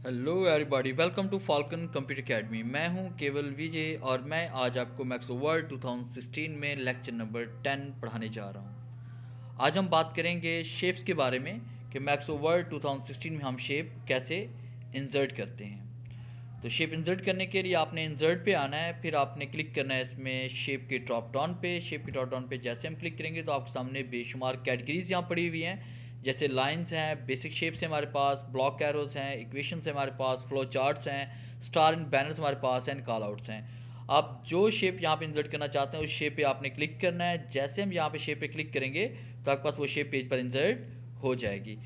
Hello everybody, welcome to Falcon computer academy. मैं हूं केवल विजय और मैं आज आपको मैक्स वर्ड 2016 में लेक्चर नंबर 10 पढ़ाने जा रहा हूं। आज हम बात करेंगे शेप्स के बारे में कि मैक्स वर्ड 2016 में हम शेप कैसे इंसर्ट करते हैं। तो शेप इंसर्ट करने के लिए आपने इंसर्ट पे आना है, फिर आपने क्लिक करना है इसमें शेप के ड्रॉप डाउन पे। शेप के ड्रॉप डाउन पे जैसे हम क्लिक करेंगे तो आपके सामने बेशुमार कैटेगरीज यहाँ पड़ी हुई हैं, जैसे लाइंस हैं, बेसिक शेप्स हैं हमारे पास, ब्लॉक एरोज हैं, इक्वेशंस हैं हमारे पास, फ्लो चार्ट्स हैं, स्टार एंड बैनर्स हमारे पास हैं, एंड कॉल आउट्स हैं। आप जो शेप यहाँ पे इंसर्ट करना चाहते हैं उस शेप पे आपने क्लिक करना है। जैसे हम यहाँ पे शेप पे क्लिक करेंगे तो आपके पास वो शेप पेज पर इंसर्ट हो जाएगी।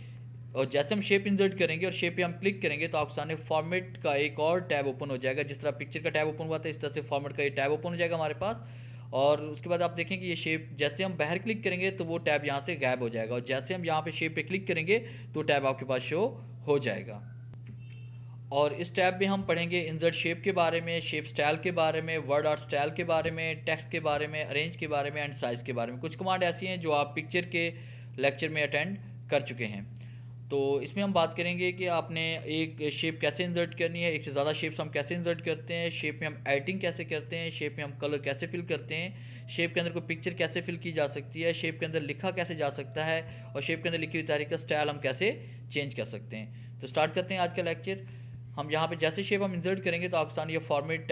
और जैसे हम शेप इंसर्ट करेंगे और शेप पे हम क्लिक करेंगे तो आपके सामने फॉर्मेट का एक और टैब ओपन हो जाएगा। जिस तरह पिक्चर का टैब ओपन हुआ था इस तरह से फॉर्मेट का ये टैब ओपन हो जाएगा हमारे पास। और उसके बाद आप देखें कि ये शेप जैसे हम बाहर क्लिक करेंगे तो वो टैब यहाँ से गायब हो जाएगा, और जैसे हम यहाँ पे शेप पे क्लिक करेंगे तो टैब आपके पास शो हो जाएगा। और इस टैब में हम पढ़ेंगे इंसर्ट शेप के बारे में, शेप स्टाइल के बारे में, वर्ड आर्ट स्टाइल के बारे में, टेक्स्ट के बारे में, अरेंज के बारे में, एंड साइज़ के बारे में। कुछ कमांड ऐसी हैं जो आप पिक्चर के लेक्चर में अटेंड कर चुके हैं। तो इसमें हम बात करेंगे कि आपने एक शेप कैसे इंसर्ट करनी है, एक से ज़्यादा शेप्स हम कैसे इंसर्ट करते हैं, शेप में हम एडिटिंग कैसे करते हैं, शेप में हम कलर कैसे फिल करते हैं, शेप के अंदर कोई पिक्चर कैसे फिल की जा सकती है, शेप के अंदर लिखा कैसे जा सकता है, और शेप के अंदर लिखी हुई तारीख का स्टाइल हम कैसे चेंज कर सकते हैं। तो स्टार्ट करते हैं आज का लेक्चर। हम यहाँ पे जैसे शेप हम इंसर्ट करेंगे तो आपके सामने ये फॉर्मेट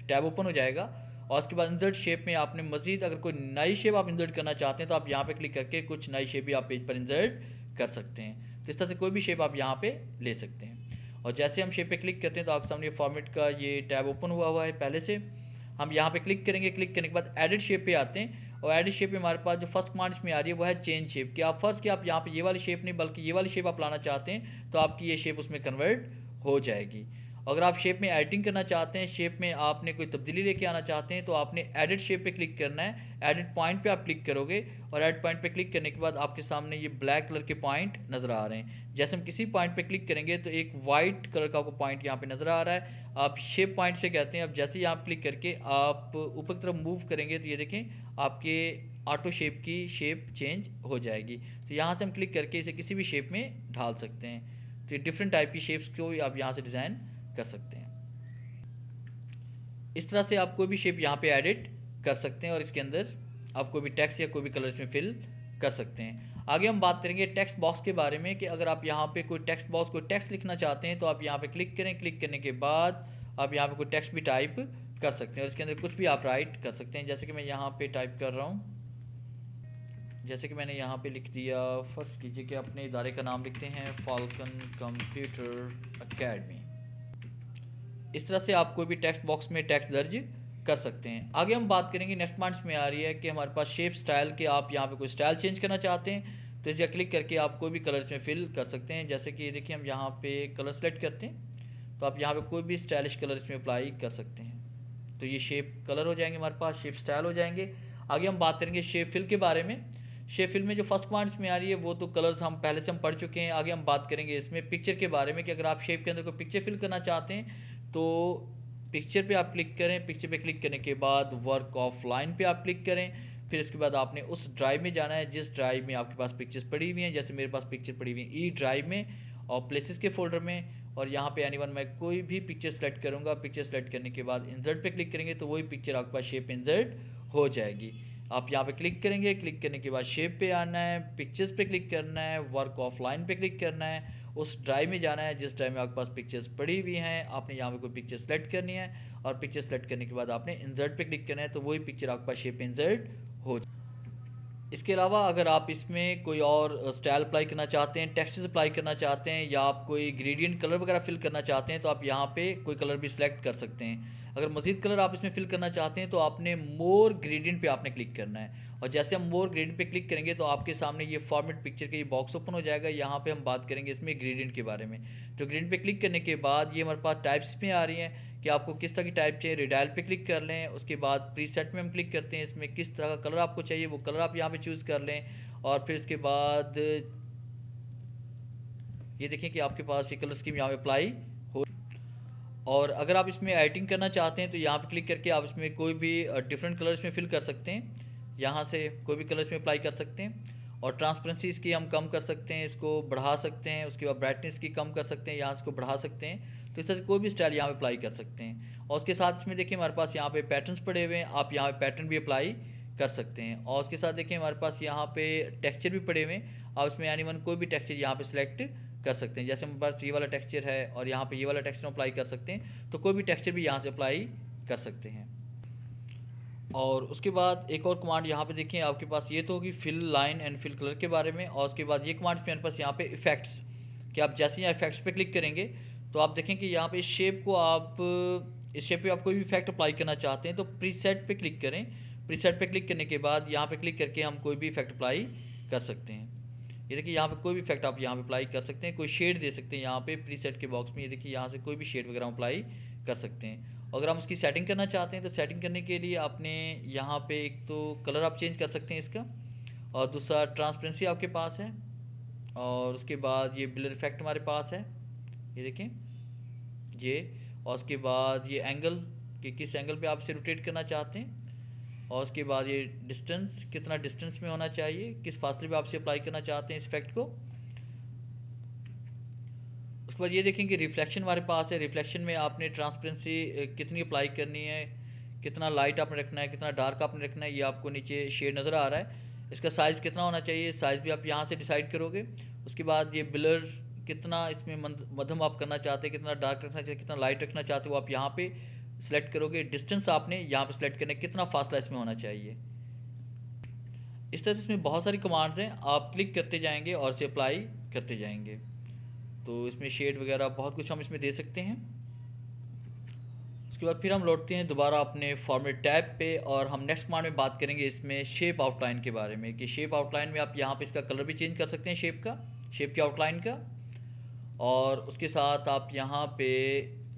टैब ओपन हो जाएगा। और उसके बाद इंसर्ट शेप में आपने मजीद अगर कोई नई शेप आप इंसर्ट करना चाहते हैं तो आप यहाँ पे क्लिक करके कुछ नई शेप भी आप पेज पर इंसर्ट कर सकते हैं। तो इस तरह से कोई भी शेप आप यहाँ पे ले सकते हैं। और जैसे हम शेप पे क्लिक करते हैं तो आपके सामने फॉर्मेट का ये टैब ओपन हुआ है पहले से। हम यहाँ पे क्लिक करेंगे, क्लिक करने के बाद एडिट शेप पे आते हैं। और एडिट शेप में हमारे पास जो फर्स्ट कमांड इसमें आ रही है वो है चेंज शेप। कि आप फर्स्ट कि आप यहाँ पे ये वाली शेप नहीं बल्कि ये वाली शेप आप लाना चाहते हैं तो आपकी ये शेप उसमें कन्वर्ट हो जाएगी। अगर आप शेप में एडिटिंग करना चाहते हैं, शेप में आपने कोई तब्दीली लेके आना चाहते हैं तो आपने एडिट शेप पे क्लिक करना है। एडिट पॉइंट पे आप क्लिक करोगे और एडिट पॉइंट पे क्लिक करने के बाद आपके सामने ये ब्लैक कलर के पॉइंट नज़र आ रहे हैं। जैसे हम किसी पॉइंट पे क्लिक करेंगे तो एक वाइट कलर का आपको पॉइंट यहाँ पे नज़र आ रहा है, आप शेप पॉइंट से कहते हैं। अब जैसे ही आप क्लिक करके आप ऊपर की तरफ मूव करेंगे तो ये देखें आपके ऑटो शेप की शेप चेंज हो जाएगी। तो यहाँ से हम क्लिक करके इसे किसी भी शेप में ढाल सकते हैं। तो ये डिफरेंट टाइप की शेप्स को आप यहाँ से डिज़ाइन कर सकते हैं। इस तरह से आप कोई भी शेप यहाँ पे एडिट कर सकते हैं और इसके अंदर आप कोई भी टेक्स्ट या कोई भी कलर इसमें फिल कर सकते हैं। आगे हम बात करेंगे टेक्स्ट बॉक्स के बारे में कि अगर आप यहाँ पे कोई टेक्स्ट बॉक्स कोई टेक्स्ट लिखना चाहते हैं तो आप यहाँ पे क्लिक करें। क्लिक करने के बाद आप यहाँ पे कोई टेक्स्ट भी टाइप कर सकते हैं और इसके अंदर कुछ भी आप राइट कर सकते हैं। जैसे कि मैं यहाँ पे टाइप कर रहा हूँ, जैसे कि मैंने यहाँ पे लिख दिया, फ़र्ज़ कीजिए कि अपने इदारे का नाम लिखते हैं फाल्कन कंप्यूटर एकेडमी। इस तरह से आप कोई भी टेक्स्ट बॉक्स में टेक्स्ट दर्ज कर सकते हैं। आगे हम बात करेंगे नेक्स्ट पॉइंट्स में आ रही है कि हमारे पास शेप स्टाइल के आप यहाँ पे कोई स्टाइल चेंज करना चाहते हैं तो इसे क्लिक करके आप कोई भी कलर इसमें फिल कर सकते हैं। जैसे कि देखिए हम यहाँ पे कलर सेलेक्ट करते हैं तो आप यहाँ पे कोई भी स्टाइलिश कलर इसमें अप्लाई कर सकते हैं। तो ये शेप कलर हो जाएंगे, हमारे पास शेप स्टाइल हो जाएंगे। आगे हम बात करेंगे शेप फिल के बारे में। शेप फिल में जो फर्स्ट कमांड्स में आ रही है वो तो कलर्स हम पहले से हम पढ़ चुके हैं। आगे हम बात करेंगे इसमें पिक्चर के बारे में कि अगर आप शेप के अंदर कोई पिक्चर फिल करना चाहते हैं तो पिक्चर पे आप क्लिक करें। पिक्चर पे क्लिक करने के बाद वर्क ऑफ लाइन पे आप क्लिक करें। फिर इसके बाद आपने उस ड्राइव में जाना है जिस ड्राइव में आपके पास पिक्चर्स पड़ी हुई हैं। जैसे मेरे पास पिक्चर पड़ी हुई है ई ड्राइव में और प्लेसेस के फोल्डर में। और यहाँ पे एनीवन मैं कोई भी पिक्चर सेलेक्ट करूँगा। पिक्चर सेलेक्ट करने के बाद इंसर्ट पे क्लिक करेंगे तो वही पिक्चर आपके पास शेप इंसर्ट हो जाएगी। आप यहाँ पे क्लिक करेंगे, क्लिक करने के बाद शेप पे आना है, पिक्चर्स पे क्लिक करना है, वर्क ऑफ लाइन पे क्लिक करना है, उस ड्राइव में जाना है जिस ड्राइव में आपके पास पिक्चर्स पड़ी हुई हैं। आपने यहाँ पे कोई पिक्चर सेलेक्ट करनी है और पिक्चर सेलेक्ट करने के बाद आपने इंसर्ट पे क्लिक करना है तो वही पिक्चर आपके पास शेप इंसर्ट हो। इसके अलावा अगर आप इसमें कोई और स्टाइल अप्लाई करना चाहते हैं, टेक्सचर्स अप्लाई करना चाहते हैं या आप कोई ग्रेडियंट कलर वगैरह फिल करना चाहते हैं तो आप यहाँ पे कोई कलर भी सिलेक्ट कर सकते हैं। अगर मज़ीद कलर आप इसमें फिल करना चाहते हैं तो आपने मोर ग्रेडियंट पे आपने क्लिक करना है। और जैसे हम मोर ग्रेडियंट पे क्लिक करेंगे तो आपके सामने ये फॉर्मेट पिक्चर का ये बॉक्स ओपन हो जाएगा। यहाँ पे हम बात करेंगे इसमें ग्रेडियंट के बारे में। तो ग्रेडियंट पे क्लिक करने के बाद ये हमारे पास टाइप्स में आ रही हैं कि आपको किस तरह की टाइप चाहिए। रिडायल पे क्लिक कर लें। उसके बाद प्रीसेट में हम क्लिक करते हैं, इसमें किस तरह का कलर आपको चाहिए वो कलर आप यहाँ पे चूज़ कर लें। और फिर उसके बाद ये देखें कि आपके पास ये कलर स्कीम यहाँ पे अप्लाई हो। और अगर आप इसमें एडिटिंग करना चाहते हैं तो यहाँ पे क्लिक करके आप इसमें कोई भी डिफरेंट कलर इसमें फिल कर सकते हैं। यहाँ से कोई भी कलर इसमें अप्लाई कर सकते हैं। और ट्रांसपेरेंसी इसकी हम कम कर सकते हैं, इसको बढ़ा सकते हैं, उसके बाद ब्राइटनेस की कम कर सकते हैं, यहाँ इसको बढ़ा सकते हैं। तो इस तरह से कोई भी स्टाइल यहाँ पे अप्लाई कर सकते हैं। और उसके साथ इसमें देखिए हमारे पास यहाँ पे पैटर्न्स पड़े हुए हैं, आप यहाँ पे पैटर्न भी अप्लाई कर सकते हैं। और उसके साथ देखिए हमारे पास यहाँ पे टेक्सचर भी पड़े हुए हैं, आप इसमें यानी कोई भी टेक्सचर यहाँ पे सिलेक्ट कर सकते हैं। जैसे हमारे पास ये वाला टेक्सचर है और यहाँ पे ये वाला टेक्सचर अप्लाई कर सकते हैं, तो कोई भी टेक्सचर भी यहाँ से अप्लाई कर सकते हैं। और उसके बाद एक और कमांड यहाँ पे देखिए आपके पास ये तो होगी fill line and fill colour के बारे में। और उसके बाद ये कमांड्स मेरे पास यहाँ पे इफेक्ट्स, कि आप जैसे यहाँ इफेक्ट्स पे क्लिक करेंगे तो आप देखें कि यहाँ पे इस शेप पे आप कोई भी इफेक्ट अप्लाई करना चाहते हैं तो प्रीसेट पे क्लिक करें। प्रीसेट पे क्लिक करने के बाद यहाँ पे क्लिक करके हम कोई भी इफेक्ट अप्लाई कर सकते हैं। ये देखिए यहाँ पे कोई भी इफेक्ट आप यहाँ पे अप्लाई कर सकते हैं, कोई शेड दे सकते हैं यहाँ पे प्रीसेट के बॉक्स में। ये देखिए यहाँ से कोई भी शेड वगैरह अप्लाई कर सकते हैं। अगर हम उसकी सेटिंग करना चाहते हैं तो सेटिंग करने के लिए आपने यहाँ पे एक तो कलर आप चेंज कर सकते हैं इसका, और दूसरा ट्रांसपेरेंसी आपके पास है, और उसके बाद ये ब्लर इफेक्ट हमारे पास है, ये देखें ये। और उसके बाद ये एंगल, कि किस एंगल पे आप इसे रोटेट करना चाहते हैं, और उसके बाद ये डिस्टेंस, कितना डिस्टेंस में होना चाहिए, किस फासले पे आप इसे अप्लाई करना चाहते हैं इस इफेक्ट को। उसके बाद ये देखें कि रिफ्लेक्शन हमारे पास है। रिफ्लेक्शन में आपने ट्रांसपेरेंसी कितनी अप्लाई करनी है, कितना लाइट आपने रखना है, कितना डार्क आपने रखना है, ये आपको नीचे शेड नज़र आ रहा है। इसका साइज़ कितना होना चाहिए, साइज़ भी आप यहाँ से डिसाइड करोगे। उसके बाद ये ब्लर कितना इसमें मध्यम आप करना चाहते हैं, कितना डार्क रखना चाहिए, कितना लाइट रखना चाहते हो, आप यहाँ पे सिलेक्ट करोगे। डिस्टेंस आपने यहाँ पे सिलेक्ट करना है, कितना फासला इसमें होना चाहिए। इस तरह से इसमें बहुत सारी कमांड्स हैं, आप क्लिक करते जाएंगे और इसे अप्लाई करते जाएंगे। तो इसमें शेड वगैरह बहुत कुछ हम इसमें दे सकते हैं। उसके बाद फिर हम लौटते हैं दोबारा अपने फॉर्मेट टैब पे, और हम नेक्स्ट कमांड में बात करेंगे इसमें शेप आउटलाइन के बारे में, कि शेप आउटलाइन में आप यहाँ पे इसका कलर भी चेंज कर सकते हैं, शेप की आउटलाइन का। और उसके साथ आप यहाँ पे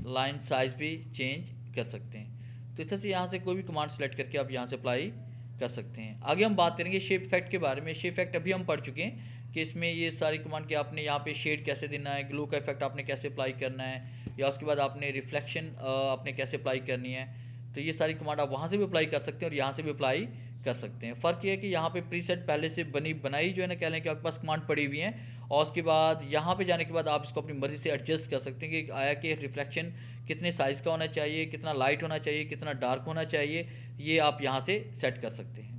लाइन साइज़ भी चेंज कर सकते हैं। तो इस तरह से यहाँ से कोई भी कमांड सेलेक्ट करके आप यहाँ से अप्लाई कर सकते हैं। आगे हम बात करेंगे शेप इफेक्ट के बारे में। शेप इफेक्ट अभी हम पढ़ चुके हैं कि इसमें ये सारी कमांड कि आपने यहाँ पे शेड कैसे देना है, ग्लो का इफेक्ट आपने कैसे अप्लाई करना है, या उसके बाद आपने रिफ्लेक्शन आपने कैसे अप्लाई करनी है। तो ये सारी कमांड आप वहाँ से भी अप्लाई कर सकते हैं और यहाँ से भी अप्लाई कर सकते हैं। फ़र्क ये है कि यहाँ पे प्रीसेट पहले से बनाई जो है ना, कह लें कि आपके पास कमांड पड़ी हुई हैं, और उसके बाद यहाँ पे जाने के बाद आप इसको अपनी मर्ज़ी से एडजस्ट कर सकते हैं कि आया कि रिफ्लेक्शन कितने साइज़ का होना चाहिए, कितना लाइट होना चाहिए, कितना डार्क होना चाहिए, ये आप यहाँ से सेट कर सकते हैं।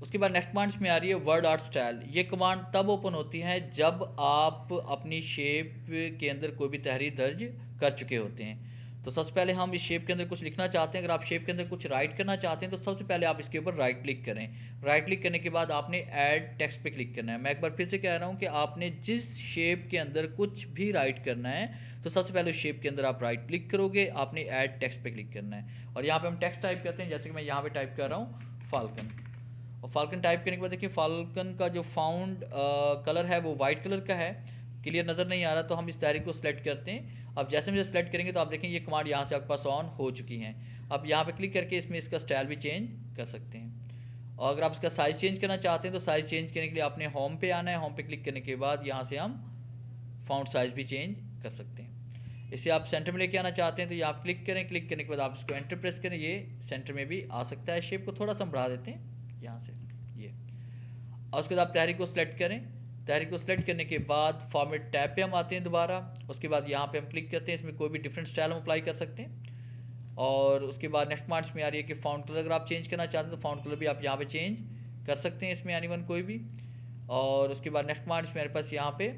उसके बाद नेक्स्ट कमांड में आ रही है वर्ड आर्ट स्टाइल। ये कमांड तब ओपन होती है जब आप अपनी शेप के अंदर कोई भी तहरीर दर्ज कर चुके होते हैं। तो सबसे पहले हम इस शेप के अंदर कुछ लिखना चाहते हैं। अगर आप शेप के अंदर कुछ राइट करना चाहते हैं तो सबसे पहले आप इसके ऊपर राइट क्लिक करें। राइट क्लिक करने के बाद आपने ऐड टेक्स्ट पे क्लिक करना है। मैं एक बार फिर से कह रहा हूँ कि आपने जिस शेप के अंदर कुछ भी राइट करना है तो सबसे पहले उस शेप के अंदर आप राइट क्लिक करोगे, आपने ऐड टेक्स्ट पे क्लिक करना है, और यहाँ पे हम टेक्स्ट टाइप करते हैं। जैसे कि मैं यहाँ पे टाइप कर रहा हूँ फाल्कन, और फाल्कन टाइप करने के बाद देखिए फाल्कन का जो फाउंड कलर है वो वाइट कलर का है, क्लियर नज़र नहीं आ रहा, तो हम इस तहरीक को सिलेक्ट करते हैं। अब जैसे हम इसे सेलेक्ट करेंगे तो आप देखें ये कमांड यहाँ से आपके पास ऑन हो चुकी हैं। अब यहाँ पे क्लिक करके इसमें इसका स्टाइल भी चेंज कर सकते हैं। और अगर आप इसका साइज़ चेंज करना चाहते हैं तो साइज़ चेंज करने के लिए आपने होम पे आना है। होम पे क्लिक करने के बाद यहाँ से हम फाउंड साइज़ भी चेंज कर सकते हैं। इसे आप सेंटर में लेके आना चाहते हैं तो यहाँ क्लिक करें, क्लिक करने के बाद आप इसको एंटर प्रेस करें, ये सेंटर में भी आ सकता है। शेप को थोड़ा सा बढ़ा देते हैं यहाँ से ये, और उसके बाद आप तहरीक को सिलेक्ट करें। तहरीक को सिलेक्ट करने के बाद फॉर्मेट टैब पे हम आते हैं दोबारा। उसके बाद यहाँ पे हम क्लिक करते हैं, इसमें कोई भी डिफरेंट स्टाइल हम अप्लाई कर सकते हैं। और उसके बाद नेक्स्ट कमांड्स में आ रही है कि फाउंड कलर अगर आप चेंज करना चाहते हैं तो फाउंड कलर भी आप यहाँ पे चेंज कर सकते हैं इसमें एनीवन कोई भी। और उसके बाद नेक्स्ट कमांड्स में मेरे पास यहाँ पे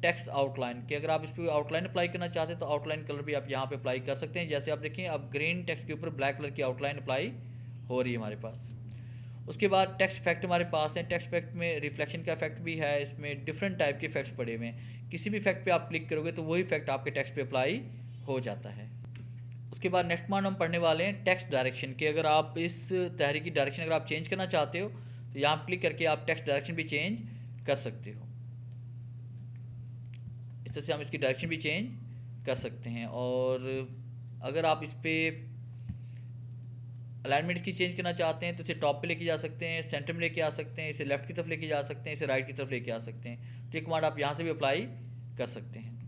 टेक्स्ट आउटलाइन, कि अगर आप इस पर आउटलाइन अप्लाई करना चाहते हैं तो आउटलाइन कलर भी आप यहाँ पे अप्लाई कर सकते हैं। जैसे आप देखें अब ग्रीन टेक्स्ट के ऊपर ब्लैक कलर की आउटलाइन अप्लाई हो रही है हमारे पास। उसके बाद टेक्स्ट इफेक्ट हमारे पास है। टेक्स्ट इफेक्ट में रिफ्लेक्शन का इफेक्ट भी है, इसमें डिफरेंट टाइप के इफेक्ट्स पड़े हुए हैं। किसी भी इफेक्ट पे आप क्लिक करोगे तो वही इफेक्ट आपके टेक्स्ट पे अप्लाई हो जाता है। उसके बाद नेक्स्ट कमांड हम पढ़ने वाले हैं टेक्स्ट डायरेक्शन, कि अगर आप इस तहरीर की डायरेक्शन अगर आप चेंज करना चाहते हो तो यहाँ क्लिक करके आप टेक्स्ट डायरेक्शन भी चेंज कर सकते हो। इस तरह से हम इसकी डायरेक्शन भी चेंज कर सकते हैं। और अगर आप इस पर अलाइनमेंट की चेंज करना चाहते हैं तो इसे टॉप पे लेके जा सकते हैं, सेंटर में लेके आ सकते हैं, इसे लेफ्ट की तरफ लेके जा सकते हैं, इसे राइट की तरफ लेके आ सकते हैं। तो ये कमांड आप यहाँ से भी अप्लाई कर सकते हैं।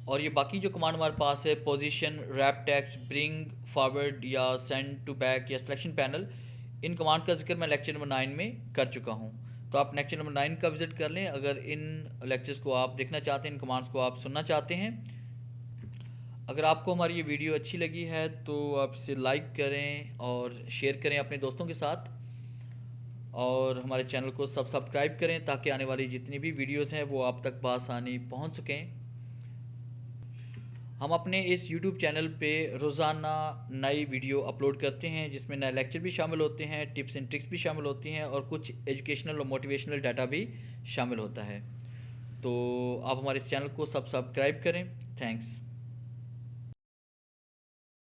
और ये बाकी जो कमांड हमारे पास है position, wrap text, bring forward या सेंड टू बैक या सिलेक्शन पैनल, इन कमांड का जिक्र मैं लेक्चर नंबर 9 में कर चुका हूँ। तो आप लेक्चर नंबर 9 का विज़िट कर लें अगर इन लेक्चर्स को आप देखना चाहते हैं, इन कमांड्स को आप सुनना चाहते हैं। अगर आपको हमारी ये वीडियो अच्छी लगी है तो आप इसे लाइक करें और शेयर करें अपने दोस्तों के साथ, और हमारे चैनल को सब्सक्राइब करें ताकि आने वाली जितनी भी वीडियोस हैं वो आप तक बआसानी पहुंच सकें। हम अपने इस YouTube चैनल पे रोज़ाना नई वीडियो अपलोड करते हैं जिसमें नए लेक्चर भी शामिल होते हैं, टिप्स एंड ट्रिक्स भी शामिल होती हैं और कुछ एजुकेशनल और मोटिवेशनल डाटा भी शामिल होता है। तो आप हमारे इस चैनल को सब्सक्राइब करें। थैंक्स।